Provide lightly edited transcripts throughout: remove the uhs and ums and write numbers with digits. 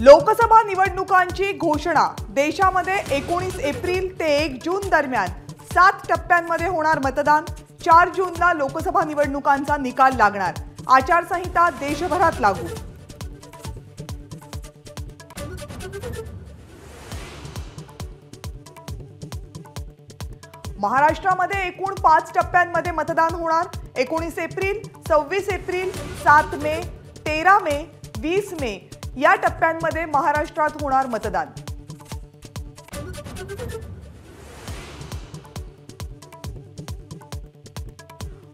लोकसभा निवडणुकांची घोषणा देशामध्ये 19 एप्रिल ते 1 जून दरम्यान 7 टप्प्यांमध्ये होणार मतदान। 4 जूनला लोकसभा निवडणुकांचा निकाल लागणार। आचारसंहिता देशभरात लागू। महाराष्ट्रामध्ये एकूण 5 टप्प्यांमध्ये मतदान होणार। 19 एप्रिल, 26 एप्रिल, 7 मे, 13 मे, 20 मे या टप्प्यांमध्ये महाराष्ट्रात होणार मतदान।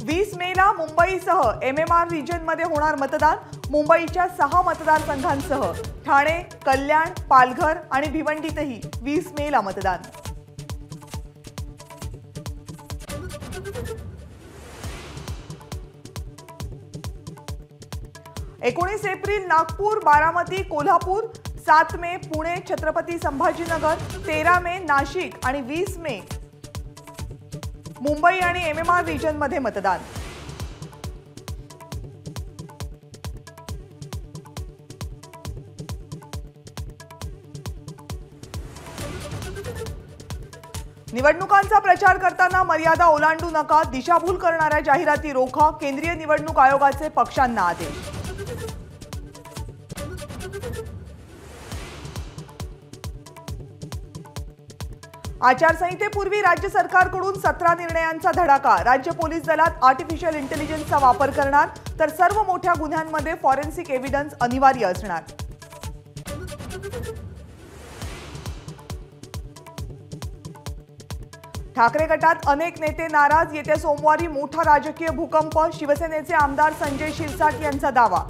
वीस मेला मुंबईसह MMR रिजनमध्ये होणार मतदान। मुंबईच्या 6 मतदारसंघांसह ठाणे, कल्याण, पालघर आणि भिवंडीतही 20 मेला मतदान। एकोणीस एप्रिल नागपूर, बारामती, कोल्हापूर, 7 मे पुणे, छत्रपती संभाजीनगर, 13 मे नाशिक आणि 20 मे मुंबई आणि MMR रिजन मध्ये मतदान। निवडणुकांचा प्रचार करताना मर्यादा ओलांडू नका, दिशाभूल करणाऱ्या जाहिराती रोखा, केंद्रीय निवडणूक आयोगाचे पक्षांना आदेश। आचारसंहितेपूर्वी राज्य सरकारकडून 17 निर्णयांचा धडाका। राज्य पोलीस दलात आर्टिफिशियल इंटेलिजन्सचा वापर करणार, तर सर्व मोठ्या गुन्ह्यांमध्ये फॉरेन्सिक एव्हिडन्स अनिवार्य असणार। ठाकरे गटात अनेक नेते नाराज, येत्या सोमवारी मोठा राजकीय भूकंप। शिवसेनेचे आमदार संजय शिरसाट यांचा दावा।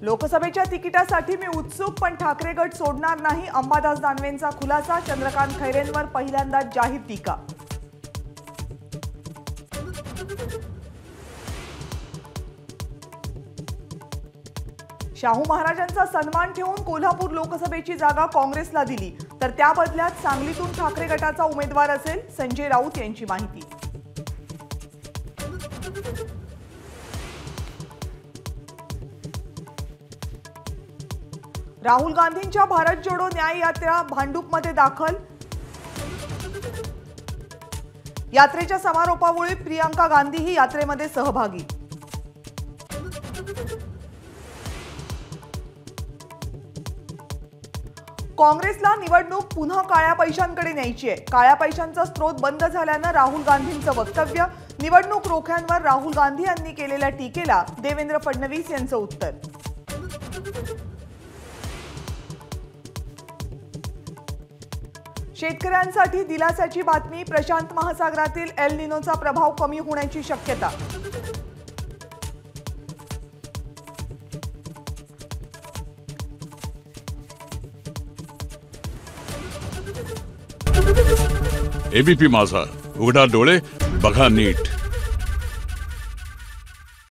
लोकसभेच्या तिकिटासाठी मी उत्सुक, पण ठाकरे गट सोडणार नाही, अंबादास दानवेंचा खुलासा। चंद्रकांत खैरेंवर पहिल्यांदा जाहीर टीका। शाहू महाराजांचा सन्मान ठेवून कोल्हापूर लोकसभेची जागा काँग्रेसला दिली, तर त्या बदल्यात सांगलीतून ठाकरे गटाचा उमेदवार असेल, संजय राऊत यांची माहिती। राहुल गांधींच्या भारत जोडो न्याय यात्रा भांडूपमध्ये दाखल। यात्रेच्या समारोपावेळी प्रियंका गांधीही यात्रेमध्ये सहभागी। काँग्रेसला निवडणूक पुन्हा काळ्या पैशांकडे न्यायची आहे। काळ्या पैशांचा स्रोत बंद झाल्यानं राहुल गांधींचं वक्तव्य। निवडणूक रोख्यांवर राहुल गांधी यांनी केलेल्या टीकेला देवेंद्र फडणवीस यांचं उत्तर। शेतकऱ्यांसाठी दिलासाची बातमी। प्रशांत महासागरातील एल निनोचा प्रभाव कमी होण्याची शक्यता। एबीपी माझा, उघडा डोळे बघा नीट।